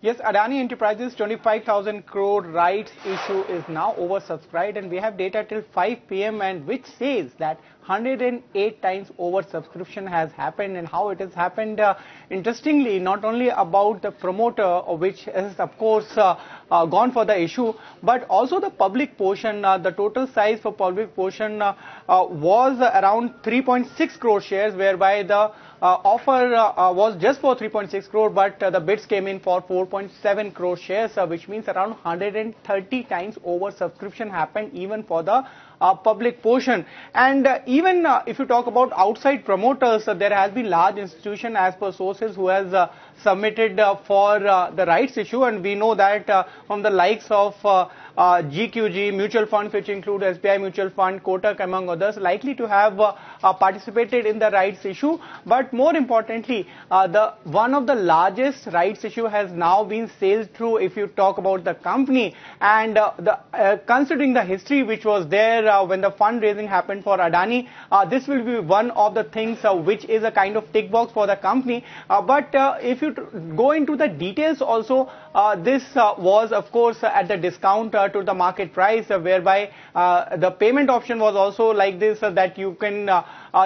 Yes, Adani Enterprises 25,000 crore rights issue is now oversubscribed, and we have data till 5 p.m. and which says that 108 times oversubscription has happened. And how it has happened, interestingly, not only about the promoter, which has of course gone for the issue, but also the public portion. The total size for public portion was around 3.6 crore shares, whereby the offer was just for 3.6 crore, but the bids came in for 4.7 crore shares, which means around 130 times oversubscription happened even for the public portion. And even if you talk about outside promoters, there has been large institution as per sources who has submitted for the rights issue, and we know that from the likes of GQG mutual funds, which include SBI Mutual Fund, Kotak among others, likely to have participated in the rights issue. But more importantly, one of the largest rights issue has now been sailed through if you talk about the company, and considering the history which was there when the fundraising happened for Adani, this will be one of the things which is a kind of tick box for the company. But if you go into the details also, this was of course at the discount to the market price, whereby the payment option was also like this, that you can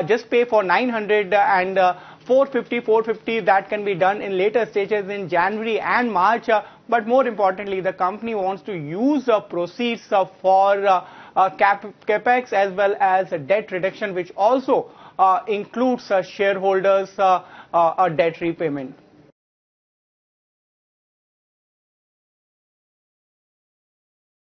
just pay for 900 and 450 that can be done in later stages in January and March. But more importantly, the company wants to use proceeds for capex as well as debt reduction, which also includes shareholders debt repayment.